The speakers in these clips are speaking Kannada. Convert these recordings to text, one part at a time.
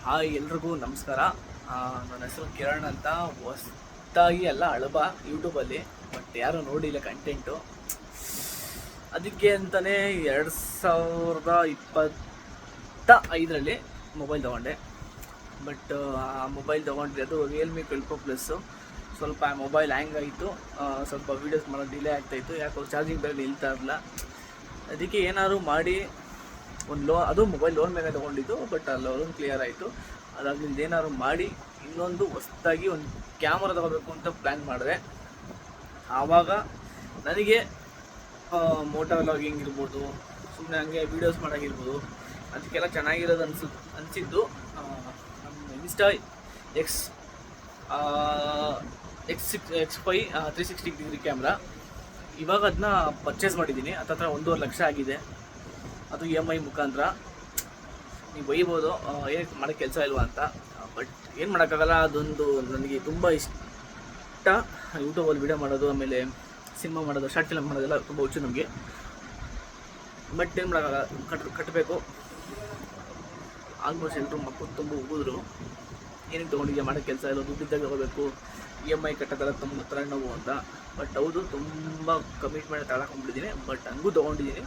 ಹಾಯ್ ಎಲ್ರಿಗೂ ನಮಸ್ಕಾರ. ನನ್ನ ಹೆಸರು ಕಿರಣ್ ಅಂತ. ಹೊಸ್ದಾಗಿ ಎಲ್ಲ ಅಳಬ ಯೂಟ್ಯೂಬಲ್ಲಿ, ಬಟ್ ಯಾರೂ ನೋಡಿಲ್ಲ ಕಂಟೆಂಟು. ಅದಕ್ಕೆ ಅಂತಲೇ 2025ರಲ್ಲಿ ಮೊಬೈಲ್ ತೊಗೊಂಡೆ. ಬಟ್ ಆ ಮೊಬೈಲ್ ತೊಗೊಂಡಿರೋದು ರಿಯಲ್ಮಿ 12 Pro ಪ್ಲಸ್ಸು. ಸ್ವಲ್ಪ ಮೊಬೈಲ್ ಹ್ಯಾಂಗ್ ಆಯಿತು, ಸ್ವಲ್ಪ ವೀಡಿಯೋಸ್ ಮಾಡೋದು ಡಿಲೇ ಆಗ್ತಾಯಿತ್ತು. ಯಾಕೋ ಚಾರ್ಜಿಂಗ್ ಬೇರೆ ನಿಲ್ತಾ ಇರಲಿಲ್ಲ. ಅದಕ್ಕೆ ಏನಾದ್ರು ಮಾಡಿ ಒಂದು ಅದು ಮೊಬೈಲ್ ಲೋನ್ ಮೇಲೆ ತೊಗೊಂಡಿದ್ದು, ಬಟ್ ಆ ಲೋನ್ ಕ್ಲಿಯರ್ ಆಯಿತು. ಅದಾದ್ರಿಂದ ಏನಾದ್ರು ಮಾಡಿ ಇನ್ನೊಂದು ಹೊಸದಾಗಿ ಒಂದು ಕ್ಯಾಮರಾ ತಗೋಬೇಕು ಅಂತ ಪ್ಲ್ಯಾನ್ ಮಾಡಿದೆ. ಆವಾಗ ನನಗೆ ಮೋಟೋ ವ್ಲಾಗಿಂಗ್ ಇರ್ಬೋದು, ಸುಮ್ಮನೆ ಹಂಗೆ ವೀಡಿಯೋಸ್ ಮಾಡೋಕ್ಕಿರ್ಬೋದು, ಅದಕ್ಕೆಲ್ಲ ಚೆನ್ನಾಗಿರೋದು ಅನಿಸಿದ್ದು ನಮ್ಮ ಇನ್ಸ್ಟಾ X5 360 ಕ್ಯಾಮ್ರಾ. ಇವಾಗ ಅದನ್ನ ಪರ್ಚೇಸ್ ಮಾಡಿದ್ದೀನಿ. ಹತ್ತತ್ರ 1.5 ಲಕ್ಷ ಆಗಿದೆ. ಅದು EMI ಮುಖಾಂತರ. ನೀವು ಬೈಬೋದು ಏನಕ್ಕೆ ಮಾಡೋಕ್ಕೆ ಕೆಲಸ ಇಲ್ವಾ ಅಂತ, ಬಟ್ ಏನು ಮಾಡೋಕ್ಕಾಗಲ್ಲ. ಅದೊಂದು ನನಗೆ ತುಂಬ ಇಷ್ಟ. ಯೂಟ್ಯೂಬಲ್ಲಿ ವೀಡಿಯೋ ಮಾಡೋದು, ಆಮೇಲೆ ಸಿನಿಮಾ ಮಾಡೋದು, ಶಾರ್ಟ್ ಫಿಲ್ಮ್ ಮಾಡೋದೆಲ್ಲ ತುಂಬ ಹುಚ್ಚು ನಮಗೆ. ಬಟ್ ಏನು ಮಾಡೋಕ್ಕಾಗಲ್ಲ, ಕಟ್ಟಬೇಕು. ಆಲ್ಮೋಸ್ಟ್ ಎಲ್ಲರೂ ಮಕ್ಕಳು ತುಂಬ ಹೋಗಿದ್ರು, ಏನಕ್ಕೆ ತೊಗೊಂಡಿದ್ಯಾ, ಮಾಡೋಕ್ಕೆ ಕೆಲಸ ಇಲ್ಲ, ದುಡ್ಡಿದ್ದಾಗ ತಗೋಬೇಕು, EMI ಕಟ್ಟೋದೆಲ್ಲ ತುಂಬ ತಲೆನೋವು ಅಂತ. ಬಟ್ ಹೌದು, ತುಂಬ ಕಮಿಟ್ಮೆಂಟ್ ತಗೊಳ್ಕೊಂಡಿದ್ದೀನಿ. ಬಟ್ ಹಂಗೂ ತೊಗೊಂಡಿದ್ದೀನಿ.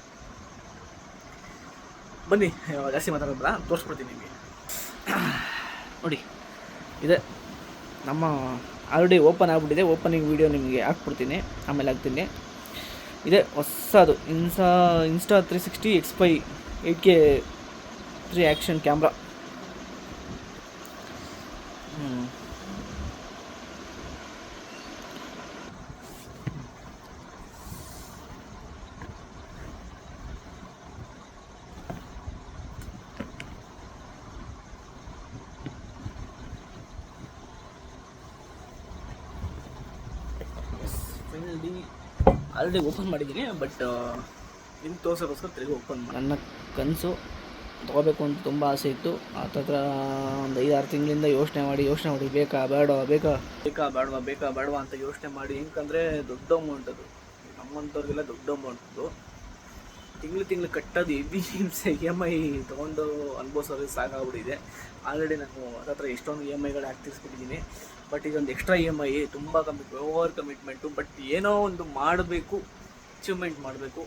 ಬನ್ನಿ, ಜಾಸ್ತಿ ಮಾತಾಡೋದ್ರ ತೋರಿಸ್ಕೊಡ್ತೀನಿ ನಿಮಗೆ. ನೋಡಿ, ಇದೆ ನಮ್ಮ ಆಲ್ರೆಡಿ ಓಪನ್ ಆಗಿಬಿಟ್ಟಿದೆ. ಓಪನಿಂಗ್ ವೀಡಿಯೋ ನಿಮಗೆ ಹಾಕ್ಬಿಡ್ತೀನಿ, ಆಮೇಲೆ ಹಾಕ್ತೀನಿ. ಇದೆ ಹೊಸದು insta 360 X5 8K 3 action camera. Already open ಮಾಡಿದ್ದೀನಿ, ಬಟ್ ನಿಮ್ಗೆ ತೋರ್ಸೋಕ್ಕೋಸ್ಕರ ತಿರುಗಿ ಓಪನ್ ಮಾಡಿ. ನನ್ನ ಕನಸು ತೊಗೋಬೇಕು ಅಂತ ತುಂಬ ಆಸೆ ಇತ್ತು. ಹತ್ತತ್ರ ಒಂದು 5-6 ತಿಂಗಳಿಂದ ಯೋಚನೆ ಮಾಡಿ ಬೇಕಾ ಬೇಡವಾ ಅಂತ ಯೋಚನೆ ಮಾಡಿ. ಏನಕ್ಕಂದರೆ ದೊಡ್ಡ ಅಮೌಂಟ್ ಅದು, ನಮ್ಮಂಥವ್ರಿಗೆಲ್ಲ ದೊಡ್ಡ ಅಮೌಂಟ್ ಅದು. ತಿಂಗಳು ಕಟ್ಟೋದು ಹೆವಿ ಹಿಂಸೆ. EMI ತೊಗೊಂಡು ಅನುಭವಿಸೋದು ಸಾಕಾಗ್ಬಿಟ್ಟಿದೆ. ಆಲ್ರೆಡಿ ನಾನು ಹತ್ತತ್ರ ಎಷ್ಟೊಂದು EMIಗಳು ಹಾಕ್ತಿರ್ಸ್ಬಿಟ್ಟಿದ್ದೀನಿ. ಬಟ್ ಇದೊಂದು ಎಕ್ಸ್ಟ್ರಾ EMI, ತುಂಬ ಓವರ್ ಕಮಿಟ್ಮೆಂಟು. ಬಟ್ ಏನೋ ಒಂದು ಮಾಡಬೇಕು, ಅಚೀವ್ಮೆಂಟ್ ಮಾಡಬೇಕು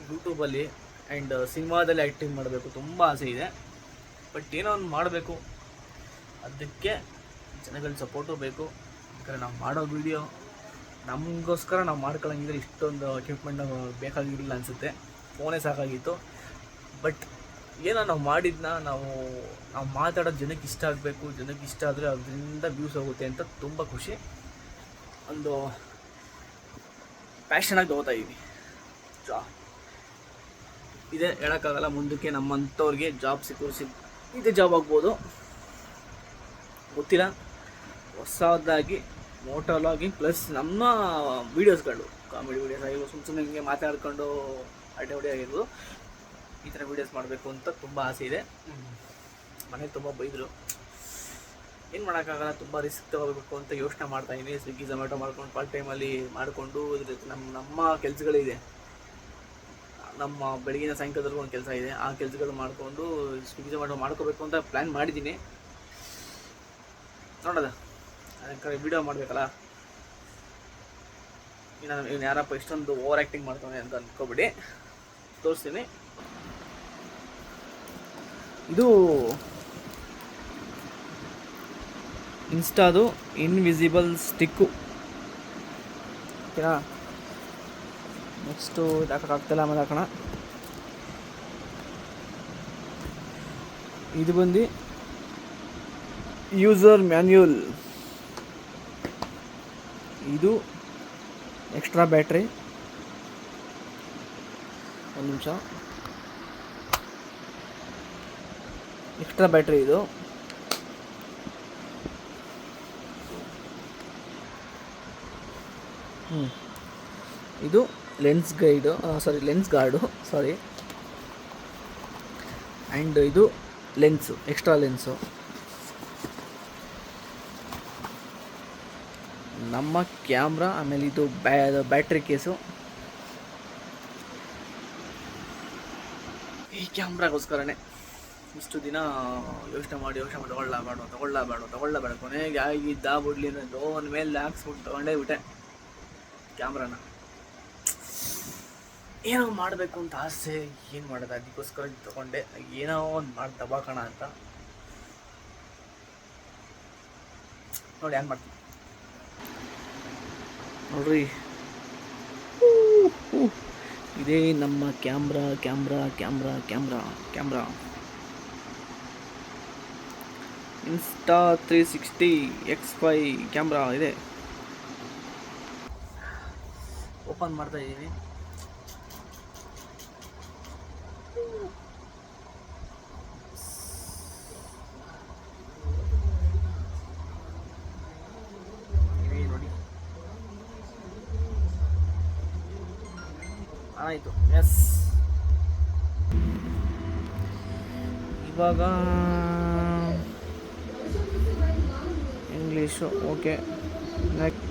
ಯೂಟ್ಯೂಬಲ್ಲಿ. ಆ್ಯಂಡ್ ಸಿನಿಮಾದಲ್ಲಿ ಆ್ಯಕ್ಟಿಂಗ್ ಮಾಡಬೇಕು, ತುಂಬ ಆಸೆ ಇದೆ. ಬಟ್ ಏನೋ ಒಂದು ಮಾಡಬೇಕು, ಅದಕ್ಕೆ ಜನಗಳ ಸಪೋರ್ಟು ಬೇಕು. ಯಾಕಂದರೆ ನಾವು ಮಾಡೋ ವೀಡಿಯೋ ನಮಗೋಸ್ಕರ ನಾವು ಮಾಡ್ಕೊಳ್ಳೋಂಗಿದ್ರೆ ಇಷ್ಟೊಂದು ಎಕ್ವಿಪ್ಮೆಂಟ್ ಬೇಕಾಗಿರಲಿಲ್ಲ ಅನಿಸುತ್ತೆ. ಫೋನೇ ಸಾಕಾಗಿತ್ತು. ಬಟ್ ಏನೋ ನಾವು ಮಾಡಿದ್ದನ್ನ ನಾವು ಮಾತಾಡೋದು ಜನಕ್ಕೆ ಇಷ್ಟ ಆಗಬೇಕು. ಜನಕ್ಕೆ ಇಷ್ಟ ಆದರೆ ಅದರಿಂದ ವ್ಯೂಸ್ ಹೋಗುತ್ತೆ ಅಂತ ತುಂಬ ಖುಷಿ. ಒಂದು ಪ್ಯಾಷನಾಗಿ ತೊಗೋತಾ ಇದ್ದೀವಿ. ಇದೇ ಹೇಳೋಕ್ಕಾಗಲ್ಲ, ಮುಂದಕ್ಕೆ ನಮ್ಮಂಥವ್ರಿಗೆ ಜಾಬ್ ಇದೇ ಜಾಬ್ ಆಗ್ಬೋದು, ಗೊತ್ತಿಲ್ಲ. ಹೊಸದಾಗಿ ಮೋಟೋ ವ್ಲಾಗಿಂಗ್ ಪ್ಲಸ್ ನಮ್ಮ ವೀಡಿಯೋಸ್ಗಳು, ಕಾಮಿಡಿ ವೀಡಿಯೋಸ್ ಆಗಿರ್ಬೋದು, ಸುಮ್ಮನೆ ಹಿಂಗೆ ಮಾತಾಡ್ಕೊಂಡು ಹೊಡಿ ಆಗಿರ್ಬೋದು, ಈ ಥರ ವೀಡಿಯೋಸ್ ಮಾಡಬೇಕು ಅಂತ ತುಂಬ ಆಸೆ ಇದೆ. ಮನೆಗೆ ತುಂಬ ಬೈದರು, ಏನು ಮಾಡೋಕ್ಕಾಗಲ್ಲ, ತುಂಬ ರಿಸ್ಕ್ ತೊಗೋಬೇಕು ಅಂತ ಯೋಚನೆ ಮಾಡ್ತಾಯಿದ್ದೀನಿ. ಸ್ವಿಗ್ಗಿ ಝೊಮ್ಯಾಟೊ ಮಾಡ್ಕೊಂಡು ಪಾರ್ಟ್ ಟೈಮಲ್ಲಿ ಮಾಡಿಕೊಂಡು ನಮ್ಮ ಕೆಲಸಗಳಿದೆ. ನಮ್ಮ ಬೆಳಗಿನ ಸಾಯಂಕಾಲದವರೆಗೂ ಒಂದು ಕೆಲಸ ಇದೆ. ಆ ಕೆಲಸಗಳು ಮಾಡಿಕೊಂಡು ಸ್ವಿಗ್ಗಿ ಝೊಮ್ಯಾಟೊ ಮಾಡ್ಕೋಬೇಕು ಅಂತ ಪ್ಲ್ಯಾನ್ ಮಾಡಿದ್ದೀನಿ. ನೋಡೋದ, ಅದಕ್ಕೆ ವೀಡಿಯೋ ಮಾಡಬೇಕಲ್ಲ. ಇನ್ನು ಯಾರಪ್ಪ ಇಷ್ಟೊಂದು ಓವರ್ ಆ್ಯಕ್ಟಿಂಗ್ ಮಾಡ್ತಾನೆ ಅಂತ ಅಂದ್ಕೊಬಿಡಿ. ತೋರಿಸ್ತೀನಿ. ಇದು ಇನ್ಸ್ಟಾದು ಇನ್ವಿಸಿಬಲ್ ಸ್ಟಿಕ್ಕು. ಓಕೆನಾ? ನೆಕ್ಸ್ಟು ಹಾಕೋಕ್ಕಾಗ್ತಿಲ್ಲ, ಆಮೇಲೆ ಹಾಕೋಣ. ಇದು ಬಂದು ಯೂಸರ್ ಮ್ಯಾನ್ಯುಯಲ್. ಇದು ಎಕ್ಸ್ಟ್ರಾ ಬ್ಯಾಟ್ರಿ. ಒಂದು ನಿಮಿಷ. ಎಕ್ಸ್ಟ್ರಾ ಬ್ಯಾಟ್ರಿ ಇದು. ಇದು ಲೆನ್ಸ್ ಗಾರ್ಡು. ಆ್ಯಂಡ್ ಇದು ಲೆನ್ಸು, ಎಕ್ಸ್ಟ್ರಾ ಲೆನ್ಸು. ನಮ್ಮ ಕ್ಯಾಮ್ರಾ, ಆಮೇಲೆ ಇದು ಬ್ಯಾಟ್ರಿ ಕೇಸು. ಈ ಕ್ಯಾಮ್ರಾಗೋಸ್ಕರನೇ ಇಷ್ಟು ದಿನ ಯೋಚನೆ ಮಾಡಿ ತಗೊಳ್ಳಬೇಡ ಕೊನೆಗೆ ಆಗಿದ್ದ ಬಿಡ್ಲಿ ಅನ್ನೋದು ಒಂದು ಮೇಲೆ ಹಾಕ್ಸ್ಬಿಟ್ಟು ತೊಗೊಂಡೇ ಬಿಟ್ಟೆ ಕ್ಯಾಮ್ರಾನ. ಏನೋ ಮಾಡಬೇಕು ಅಂತ ಆಸೆ, ಏನು ಮಾಡೋದು, ಅದಕ್ಕೋಸ್ಕರ ತೊಗೊಂಡೆ. ಏನೋ ಒಂದು ಮಾಡಿ ದಬಾಕೋಣ ಅಂತ ನೋಡಿ ಹ್ಯಾಂಗೆ ಮಾಡ್ತೀನಿ ನೋಡ್ರಿ. ಇದೇ ನಮ್ಮ ಕ್ಯಾಮ್ರಾ Insta360 X5 ಕ್ಯಾಮ್ರಾ ಇದೆ. ಓಪನ್ ಮಾಡ್ತಾ ಇದ್ದೀನಿ. ನೋಡಿ ಆಯಿತು. ಎಸ್, ಇವಾಗ ಇಂಗ್ಲೀಷು ಓಕೆ. ನೆಕ್ಸ್ಟ್